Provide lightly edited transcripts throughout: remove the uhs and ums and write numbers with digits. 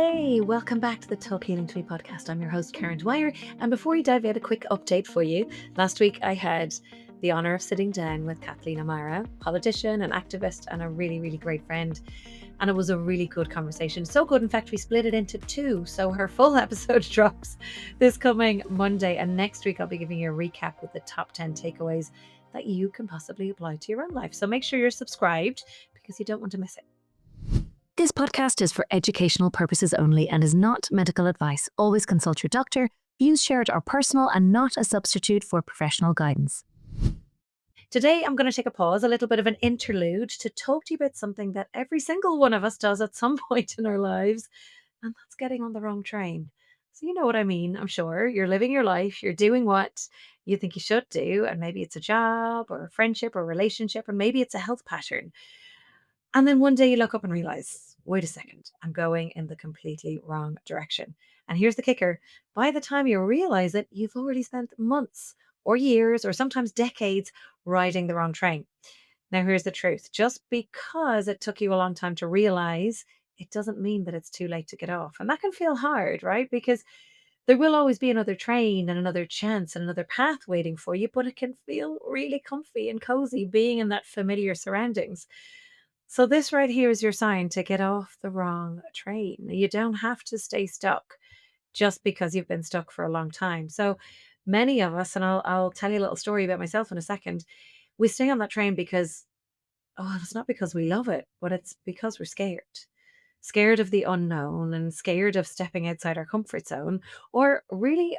Hey, welcome back to the Talk Healing to Me podcast. I'm your host, Karen Dwyer. And before we dive in, a quick update for you. Last week, I had the honour of sitting down with Kathleen O'Mara, politician, an activist, and a really, really great friend. And it was a really good conversation. So good, in fact, we split it into two. So her full episode drops this coming Monday. And next week, I'll be giving you a recap with the top 10 takeaways that you can possibly apply to your own life. So make sure you're subscribed because you don't want to miss it. This podcast is for educational purposes only and is not medical advice. Always consult your doctor. Views shared are personal and not a substitute for professional guidance. Today, I'm going to take a pause, a little bit of an interlude, to talk to you about something that every single one of us does at some point in our lives, and that's getting on the wrong train. So you know what I mean, I'm sure. You're living your life, you're doing what you think you should do, and maybe it's a job or a friendship or relationship, or maybe it's a health pattern. And then one day you look up and realize, wait a second, I'm going in the completely wrong direction. And here's the kicker: by the time you realize it, you've already spent months or years or sometimes decades riding the wrong train. Now, here's the truth: just because it took you a long time to realize, it doesn't mean that it's too late to get off. And that can feel hard, right? Because there will always be another train and another chance and another path waiting for you, but it can feel really comfy and cozy being in that familiar surroundings. So this right here is your sign to get off the wrong train. You don't have to stay stuck just because you've been stuck for a long time. So many of us, and I'll tell you a little story about myself in a second, we stay on that train because, oh, it's not because we love it, but it's because we're scared. Scared of the unknown and scared of stepping outside our comfort zone. Or really,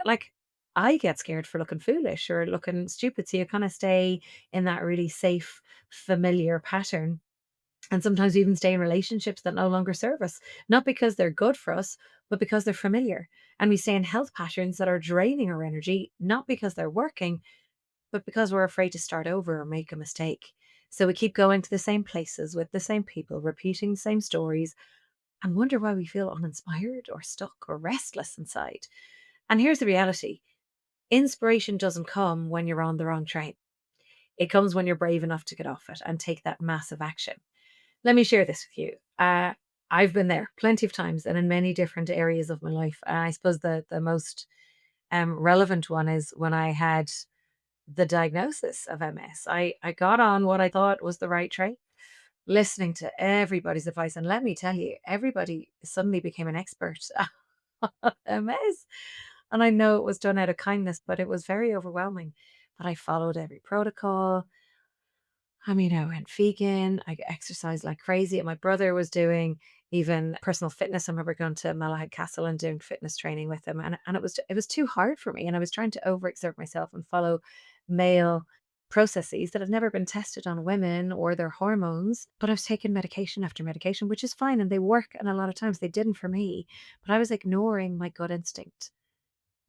like, I get scared for looking foolish or looking stupid. So you kind of stay in that really safe, familiar pattern, and sometimes we even stay in relationships that no longer serve us, not because they're good for us, but because they're familiar. And we stay in health patterns that are draining our energy, not because they're working, but because we're afraid to start over or make a mistake. So we keep going to the same places with the same people, repeating the same stories, and wonder why we feel uninspired or stuck or restless inside. And here's the reality: inspiration doesn't come when you're on the wrong train. It comes when you're brave enough to get off it and take that massive action. Let me share this with you. I've been there plenty of times and in many different areas of my life. I suppose the most relevant one is when I had the diagnosis of MS. I got on what I thought was the right train, listening to everybody's advice. And let me tell you, everybody suddenly became an expert on MS. And I know it was done out of kindness, but it was very overwhelming. But I followed every protocol. I went vegan, I exercised like crazy, and my brother was doing even personal fitness. I remember going to Malahide Castle and doing fitness training with him, and it was too hard for me, and I was trying to overexert myself and follow male processes that had never been tested on women or their hormones. But I was taking medication after medication, which is fine, and they work, and a lot of times they didn't for me. But I was ignoring my gut instinct.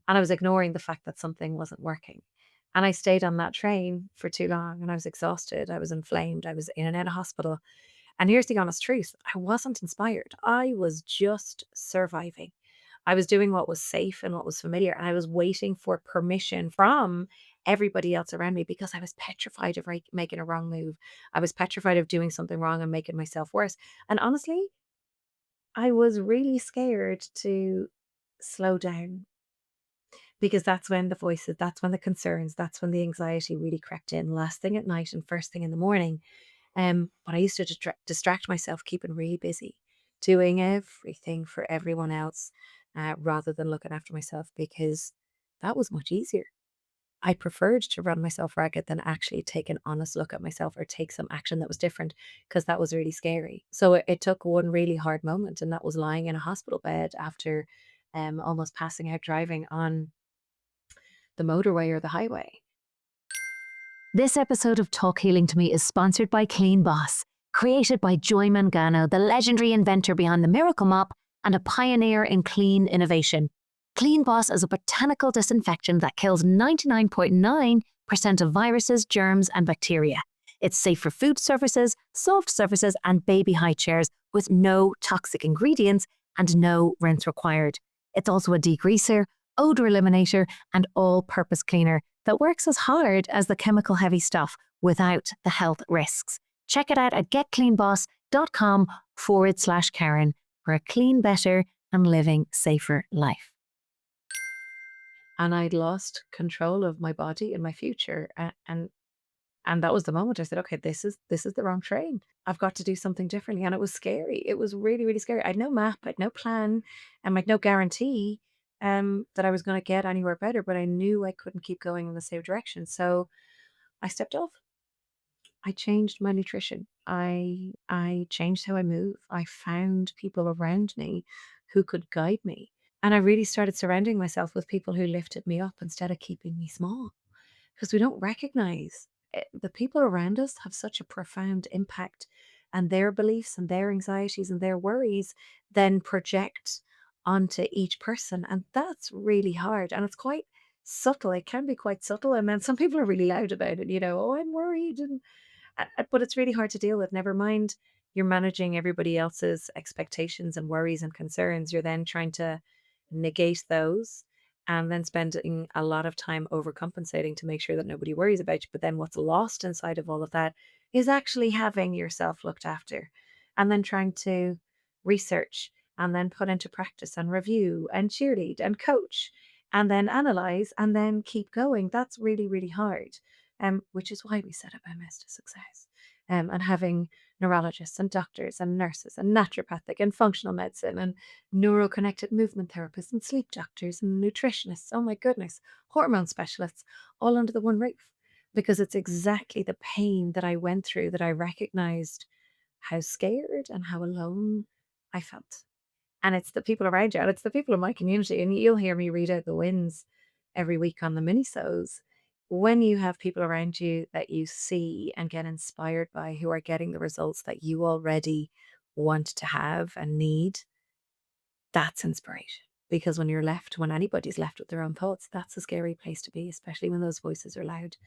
And I was ignoring the fact that something wasn't working. And I stayed on that train for too long and I was exhausted. I was inflamed. I was in and out of hospital. And here's the honest truth: I wasn't inspired. I was just surviving. I was doing what was safe and what was familiar. And I was waiting for permission from everybody else around me because I was petrified of making a wrong move. I was petrified of doing something wrong and making myself worse. And honestly, I was really scared to slow down, because that's when the voices, that's when the concerns, that's when the anxiety really crept in last thing at night and first thing in the morning. But I used to distract myself, keeping really busy, doing everything for everyone else, rather than looking after myself, because that was much easier. I preferred to run myself ragged than actually take an honest look at myself or take some action that was different, because that was really scary. So it took one really hard moment, and that was lying in a hospital bed after almost passing out driving on the motorway or the highway. This episode of Talk Healing to Me is sponsored by Clean Boss, created by Joy Mangano, the legendary inventor behind the Miracle Mop and a pioneer in clean innovation. Clean Boss is a botanical disinfectant that kills 99.9% of viruses, germs, and bacteria. It's safe for food surfaces, soft surfaces, and baby high chairs with no toxic ingredients and no rinse required. It's also a degreaser, odor eliminator, and all-purpose cleaner that works as hard as the chemical-heavy stuff without the health risks. Check it out at getcleanboss.com/Karen for a clean, better, and living safer life. And I'd lost control of my body and my future. And that was the moment I said, okay, this is the wrong train. I've got to do something differently. And it was scary. It was really, really scary. I had no map, I had no plan, and like no guarantee that I was going to get anywhere better, but I knew I couldn't keep going in the same direction. So I stepped off. I changed my nutrition. I changed how I move. I found people around me who could guide me. And I really started surrounding myself with people who lifted me up instead of keeping me small, because we don't recognize the people around us have such a profound impact, and their beliefs and their anxieties and their worries then project onto each person. And that's really hard. And it's quite subtle. It can be quite subtle. And then some people are really loud about it, oh, I'm worried. But it's really hard to deal with. Never mind, you're managing everybody else's expectations and worries and concerns. You're then trying to negate those and then spending a lot of time overcompensating to make sure that nobody worries about you. But then what's lost inside of all of that is actually having yourself looked after, and then trying to research and then put into practice and review and cheerlead and coach and then analyze and then keep going. That's really, really hard. Which is why we set up MS to Success. And having neurologists and doctors and nurses and naturopathic and functional medicine and neuro-connected movement therapists and sleep doctors and nutritionists, oh my goodness, hormone specialists, all under the one roof. Because it's exactly the pain that I went through that I recognized how scared and how alone I felt. And it's the people around you, and it's the people in my community. And you'll hear me read out the wins every week on the minisodes. When you have people around you that you see and get inspired by, who are getting the results that you already want to have and need, that's inspiration. Because when anybody's left with their own thoughts, that's a scary place to be, especially when those voices are loud.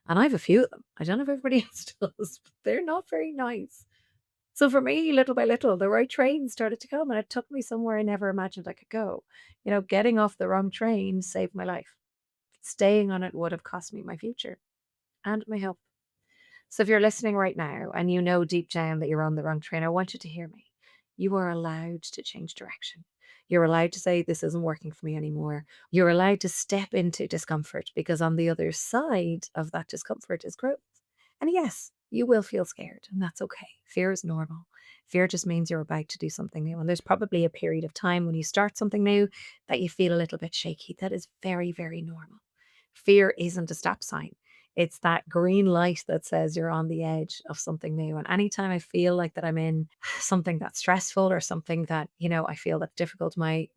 And I have a few of them. I don't know if everybody else does, but they're not very nice. So for me, little by little, the right train started to come, and it took me somewhere I never imagined I could go. Getting off the wrong train saved my life. Staying on it would have cost me my future and my health. So if you're listening right now and you know deep down that you're on the wrong train, I want you to hear me. You are allowed to change direction. You're allowed to say, this isn't working for me anymore. You're allowed to step into discomfort, because on the other side of that discomfort is growth. And yes, you will feel scared, and that's okay. Fear is normal. Fear just means you're about to do something new. And there's probably a period of time when you start something new that you feel a little bit shaky. That is very, very normal. Fear isn't a stop sign. It's that green light that says you're on the edge of something new. And anytime I feel like that I'm in something that's stressful or something that, I feel that's difficult, my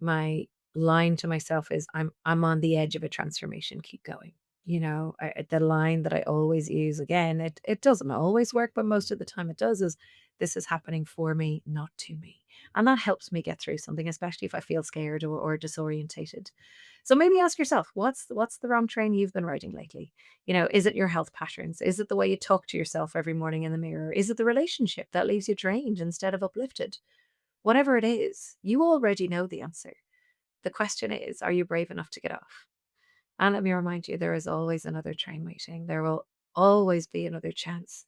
line to myself is I'm on the edge of a transformation. Keep going. The line that I always use, again, it doesn't always work, but most of the time it does, is this is happening for me, not to me. And that helps me get through something, especially if I feel scared or disorientated. So maybe ask yourself, what's the wrong train you've been riding lately? Is it your health patterns? Is it the way you talk to yourself every morning in the mirror? Is it the relationship that leaves you drained instead of uplifted? Whatever it is, you already know the answer. The question is, are you brave enough to get off? And let me remind you, there is always another train waiting. There will always be another chance.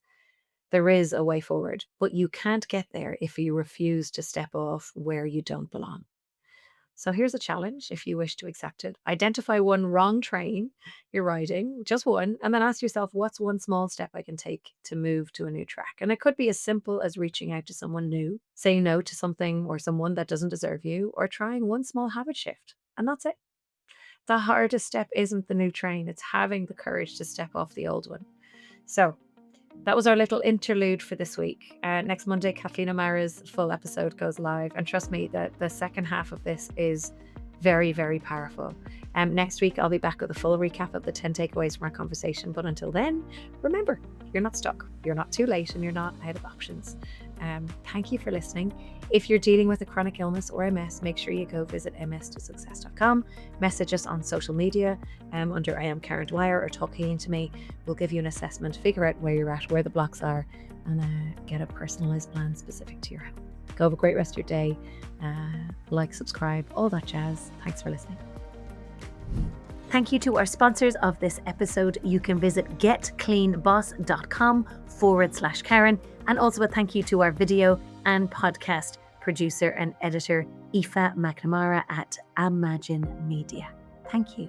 There is a way forward, but you can't get there if you refuse to step off where you don't belong. So here's a challenge if you wish to accept it. Identify one wrong train you're riding, just one, and then ask yourself, what's one small step I can take to move to a new track? And it could be as simple as reaching out to someone new, saying no to something or someone that doesn't deserve you, or trying one small habit shift. And that's it. The hardest step isn't the new train, it's having the courage to step off the old one. So that was our little interlude for this week. Next Monday, Kathleen O'Mara's full episode goes live. And trust me, that the second half of this is very, very powerful. Next week, I'll be back with a full recap of the 10 takeaways from our conversation. But until then, remember, you're not stuck, you're not too late, and you're not out of options. Thank you for listening. If you're dealing with a chronic illness or MS, make sure you go visit mstosuccess.com. Message us on social media under I am Karen Dwyer, or talk healing to me. We'll give you an assessment, figure out where you're at, where the blocks are, and get a personalized plan specific to your health. Go have a great rest of your day. Like, subscribe, all that jazz. Thanks for listening. Thank you to our sponsors of this episode. You can visit getcleanboss.com/Karen. And also a thank you to our video and podcast producer and editor Aoife McNamara at Imagine Media. Thank you.